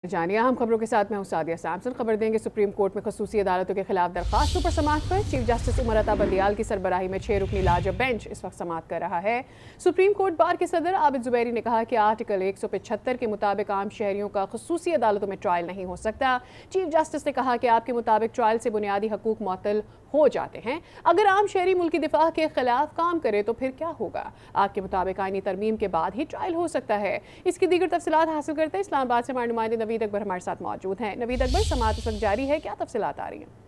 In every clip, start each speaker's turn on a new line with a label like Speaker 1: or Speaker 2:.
Speaker 1: جانیہ ہم خبروں کے ساتھ میں ہوں سعدیہ سامسن۔ خبر دیں گے سپریم کورٹ میں خصوصی عدالتوں کے خلاف درخواستوں پر سماعت پر چیف جسٹس عمر عطا بندیال کی سربراہی میں 6 رکنی لاجب بینچ اس وقت سماعت کر رہا ہے۔ سپریم کورٹ بار کے صدر عابد زبیری نے کہا کہ آرٹیکل 175 کے مطابق عام شہریوں کا خصوصی عدالتوں میں ٹرائل نہیں ہو سکتا۔ چیف جسٹس نے کہا کہ آپ کے مطابق ٹرائل سے بنیادی حقوق معطل ہو جاتے ہیں۔ اگر عام شہری ملکی دفاع کے خلاف کام کرے تو پھر کیا ہوگا؟ آپ کے مطابق آئینی ترمیم کے بعد ہی ٹرائل ہو سکتا ہے۔ اس کی دیگر تفصیلات حاصل کرتے ہیں اسلام آباد سے ہمارے نمائندے نوید اکبر ہمارے ساتھ موجود ہیں۔ نوید اکبر، سماعت اس وقت جاری ہے، کیا تفصیلات آ رہی ہیں؟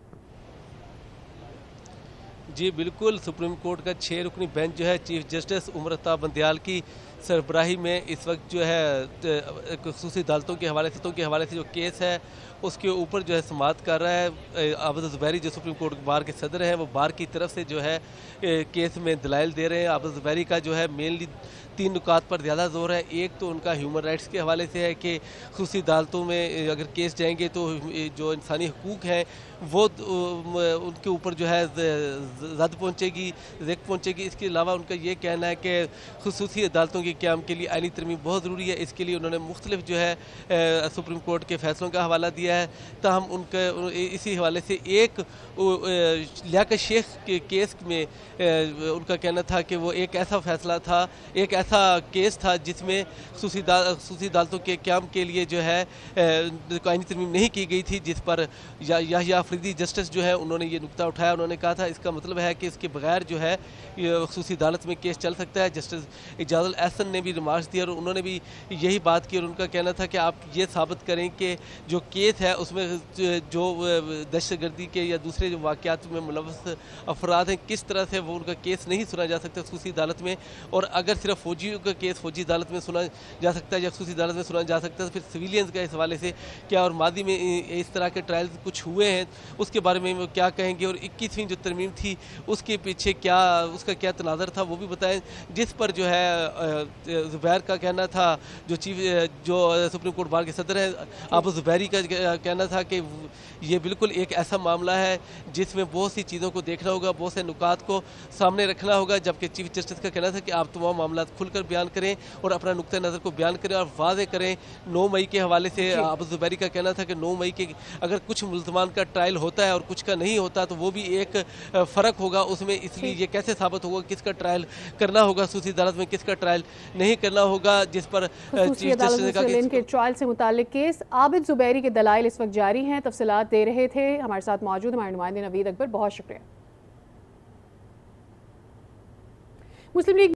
Speaker 2: جی بالکل، سپریم کورٹ کا 6 رکنی بینچ جو ہے چیف جسٹس عمر عطا بندیال کی سربراہی میں اس وقت جو ہے خصوصی عدالتوں کے حوالے سے جو کیس ہے اس کے اوپر جو ہے سماعت کر رہا ہے۔ عابد زبیری جو سپریم کورٹ بار کے صدر ہیں وہ بار کی طرف سے جو ہے کیس میں دلائل دے رہے ہیں۔ عابد زبیری کا جو ہے مینلی 3 نکات پر زیادہ زور ہے۔ ایک تو ان کا ہیومن رائٹس کے حوالے سے ہے کہ خصوصی عدالتوں میں اگر کیس جائیں گے تو جو انسانی حقوق ہیں وہ ان کے اوپر جو ہے زد پہنچے گی، ریک پہنچے گی۔ اس کے علاوہ ان کا یہ کہنا ہے کہ خصوصی عدالتوں کے قیام کے لیے آئینی ترمیم بہت ضروری ہے۔ اس کے لیے انہوں نے مختلف جو ہے سپریم کورٹ کے فیصلوں کا حوالہ دیا ہے۔ تاہم ان کا اسی حوالے سے ایک لیاقت شیخ کے کیس میں ان کا کہنا تھا کہ وہ ایک ایسا فیصلہ تھا، ایک ایسا کیس تھا جس میں خصوصی عدالتوں کے قیام کے لیے جو ہے آئینی ترمیم نہیں کی گئی تھی، جس پر یحییٰ آفریدی جسٹس جو ہے انہوں نے یہ نکتہ اٹھایا۔ انہوں نے کہا تھا اس کا مطلب ہے کہ اس کے بغیر جو ہے خصوصی عدالت میں کیس چل سکتا ہے۔ جسٹس اعجاز الاحسن نے بھی ریمارکس دیا اور انہوں نے بھی یہی بات کی، اور ان کا کہنا تھا کہ آپ یہ ثابت کریں کہ جو کیس ہے اس میں جو دہشت گردی کے یا دوسرے جو واقعات میں ملوث افراد ہیں کس طرح سے وہ ان کا کیس نہیں سنا جا سکتا خصوصی عدالت میں، اور اگر صرف فوجیوں کا کیس فوجی عدالت میں سنا جا سکتا ہے یا خصوصی عدالت میں سنا جا سکتا ہے تو پھر سویلینز کا اس حوالے سے کیا، اور ماضی میں اس طرح کے ٹرائل کچھ ہوئے ہیں اس کے بارے میں وہ کیا کہیں گے، اور 21ویں جو ترمیم تھی اس کے پیچھے کیا اس کا کیا تناظر تھا وہ بھی بتائیں، جس پر جو ہے زبیر کا کہنا تھا، جو سپریم کورٹ بار کے صدر ہیں عابد زبیری کا کہنا تھا کہ یہ بالکل ایک ایسا معاملہ ہے جس میں بہت سی چیزوں کو دیکھنا ہوگا، بہت سے نکات کو سامنے رکھنا ہوگا، جبکہ چیف جسٹس کا کہنا تھا کہ آپ تمام معاملات کھل کر بیان کریں اور اپنا نقطہ نظر کو بیان کریں اور واضح کریں۔ 9 مئی کے حوالے سے عابد زبیری کا کہنا تھا کہ 9 مئی کے اگر کچھ ملزمان کا ٹرائل ہوتا ہے اور کچھ کا نہیں ہوتا تو وہ بھی ایک فرق ہوگا اس میں، اس لیے یہ کیسے ثابت ہوگا کس کا ٹرائل کرنا ہوگا خصوصی عدالت میں، کس کا ٹرائل نہیں کرنا ہوگا، جس پر
Speaker 1: خصوصی عدالت میں ان کے ٹرائل سے متعلق کیس عابد زبیری کے دلائل اس وقت جاری ہیں۔ تفصیلات دے رہے تھے ہمارے ساتھ موجود ہمارے نمائندے نوید اکبر، بہت شکریہ۔ مسلم لیگ